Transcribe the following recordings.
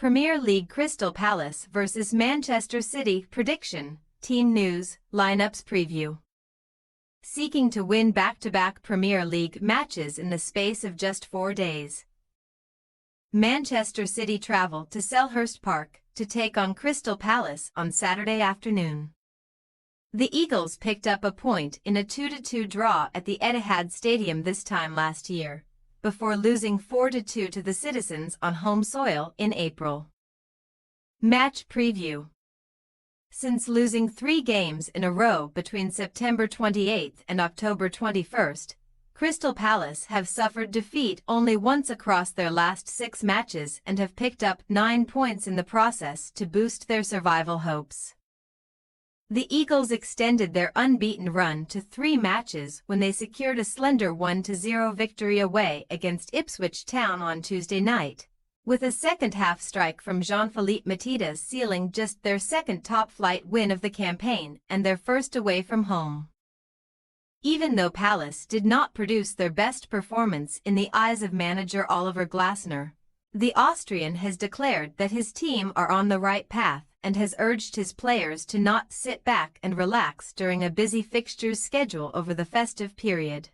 Premier League Crystal Palace vs Manchester City prediction, team news, lineups preview. Seeking to win back-to-back Premier League matches in the space of just 4 days, Manchester City travel to Selhurst Park to take on Crystal Palace on Saturday afternoon. The Eagles picked up a point in a 2-2 draw at the Etihad Stadium this time last year, before losing 4-2 to the Citizens on home soil in April. Match preview. Since losing 3 games in a row between September 28 and October 21, Crystal Palace have suffered defeat only once across their last 6 matches and have picked up 9 points in the process to boost their survival hopes. The Eagles extended their unbeaten run to 3 matches when they secured a slender 1-0 victory away against Ipswich Town on Tuesday night, with a second-half strike from Jean-Philippe Mateta sealing just their second top-flight win of the campaign and their first away from home. Even though Palace did not produce their best performance in the eyes of manager Oliver Glasner, the Austrian has declared that his team are on the right path and has urged his players to not sit back and relax during a busy fixtures schedule over the festive period.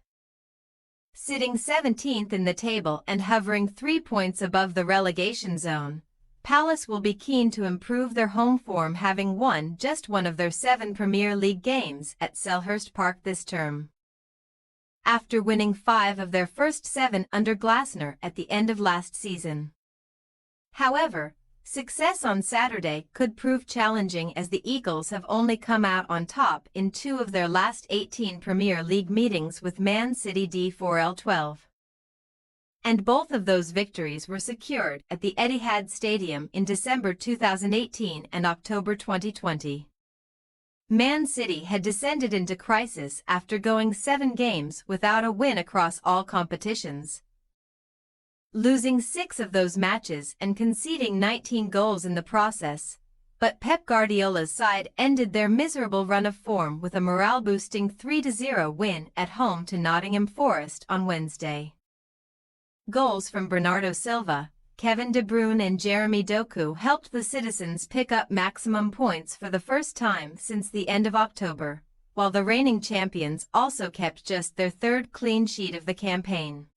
Sitting 17th in the table and hovering 3 points above the relegation zone, Palace will be keen to improve their home form, having won just one of their 7 Premier League games at Selhurst Park this term, after winning 5 of their first 7 under Glasner at the end of last season. However, success on Saturday could prove challenging, as the Eagles have only come out on top in 2 of their last 18 Premier League meetings with Man City D4L12. And both of those victories were secured at the Etihad Stadium in December 2018 and October 2020. Man City had descended into crisis after going 7 games without a win across all competitions, losing 6 of those matches and conceding 19 goals in the process. But Pep Guardiola's side ended their miserable run of form with a morale-boosting 3-0 win at home to Nottingham Forest on Wednesday. Goals from Bernardo Silva, Kevin De Bruyne and Jeremy Doku helped the Citizens pick up maximum points for the first time since the end of October, while the reigning champions also kept just their 3rd clean sheet of the campaign.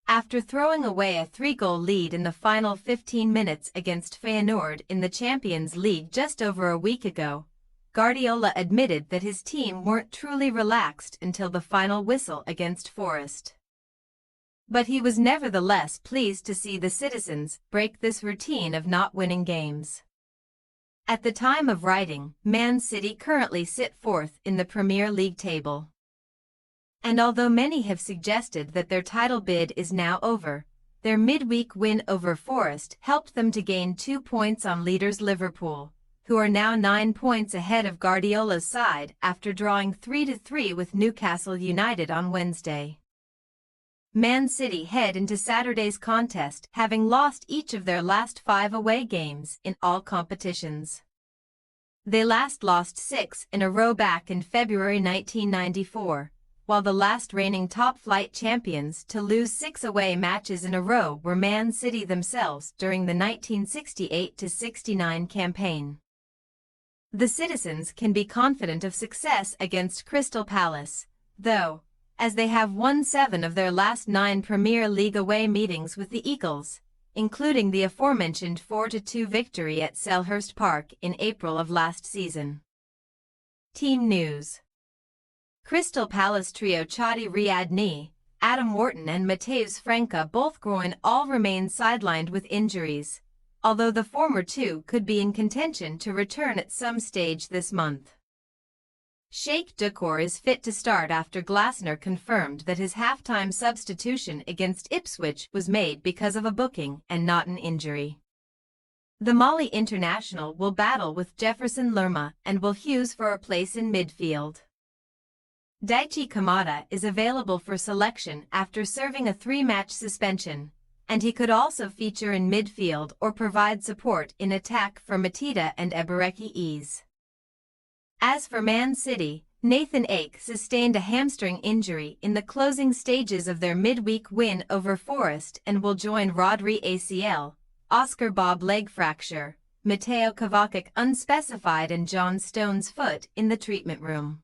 After throwing away a 3-goal lead in the final 15 minutes against Feyenoord in the Champions League just over a week ago, Guardiola admitted that his team weren't truly relaxed until the final whistle against Forest. But he was nevertheless pleased to see the Citizens break this routine of not winning games. At the time of writing, Man City currently sit 4th in the Premier League table. And although many have suggested that their title bid is now over, their midweek win over Forest helped them to gain 2 points on leaders Liverpool, who are now 9 points ahead of Guardiola's side after drawing 3-3 with Newcastle United on Wednesday. Man City head into Saturday's contest having lost each of their last 5 away games in all competitions. They last lost 6 in a row back in February 1994, while the last reigning top-flight champions to lose 6 away matches in a row were Man City themselves during the 1968-69 campaign. The Citizens can be confident of success against Crystal Palace, though, as they have won 7 of their last 9 Premier League away meetings with the Eagles, including the aforementioned 4-2 victory at Selhurst Park in April of last season. Team news. Crystal Palace trio Chadi Riadni, Adam Wharton and Mateusz Franca, both groin, all remain sidelined with injuries, although the former 2 could be in contention to return at some stage this month. Sheikh Doucouré is fit to start after Glasner confirmed that his halftime substitution against Ipswich was made because of a booking and not an injury. The Mali international will battle with Jefferson Lerma and Will Hughes for a place in midfield. Daichi Kamada is available for selection after serving a 3-match suspension, and he could also feature in midfield or provide support in attack for Mateta and Ebereki Eze. As for Man City, Nathan Ake sustained a hamstring injury in the closing stages of their midweek win over Forest and will join Rodri ACL, Oscar Bob leg fracture, Mateo Kovacic unspecified and John Stones foot in the treatment room.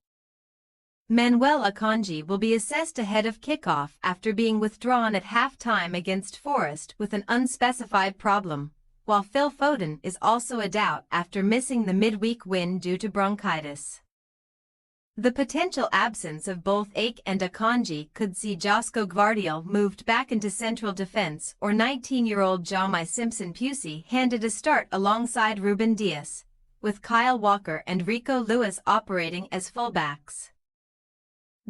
Manuel Akanji will be assessed ahead of kickoff after being withdrawn at halftime against Forest with an unspecified problem, while Phil Foden is also a doubt after missing the midweek win due to bronchitis. The potential absence of both Ake and Akanji could see Josko Gvardiol moved back into central defense or 19-year-old Jaume Simpson-Pusey handed a start alongside Ruben Dias, with Kyle Walker and Rico Lewis operating as fullbacks.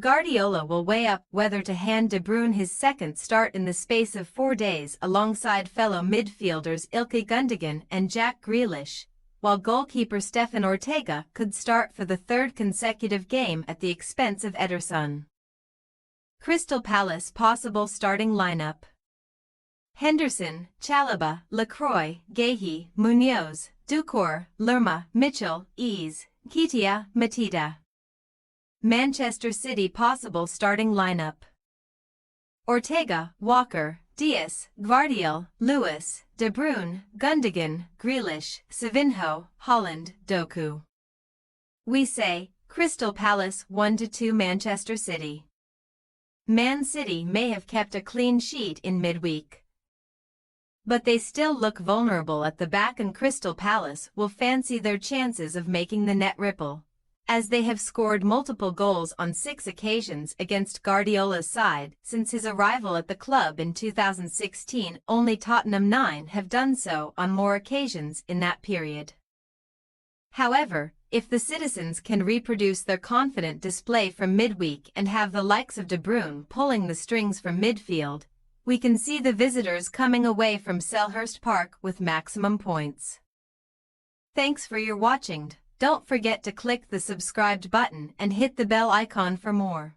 Guardiola will weigh up whether to hand De Bruyne his second start in the space of 4 days alongside fellow midfielders Ilkay Gundogan and Jack Grealish, while goalkeeper Stefan Ortega could start for the third consecutive game at the expense of Ederson. Crystal Palace possible starting lineup: Henderson, Chalobah, Lacroix, Guehi, Munoz, Doucoure, Lerma, Mitchell, Ease, Nketiah, Mateta. Manchester City possible starting lineup: Ortega, Walker, Dias, Gvardiol, Lewis, De Bruyne, Gundogan, Grealish, Savinho, Haaland, Doku. We say, Crystal Palace 1-2 Manchester City. Man City may have kept a clean sheet in midweek, but they still look vulnerable at the back, and Crystal Palace will fancy their chances of making the net ripple, as they have scored multiple goals on 6 occasions against Guardiola's side since his arrival at the club in 2016. Only Tottenham 9 have done so on more occasions in that period. However, if the citizens can reproduce their confident display from midweek and have the likes of De Bruyne pulling the strings from midfield, we can see the visitors coming away from Selhurst Park with maximum points. Thanks for your watching. Don't forget to click the subscribed button and hit the bell icon for more.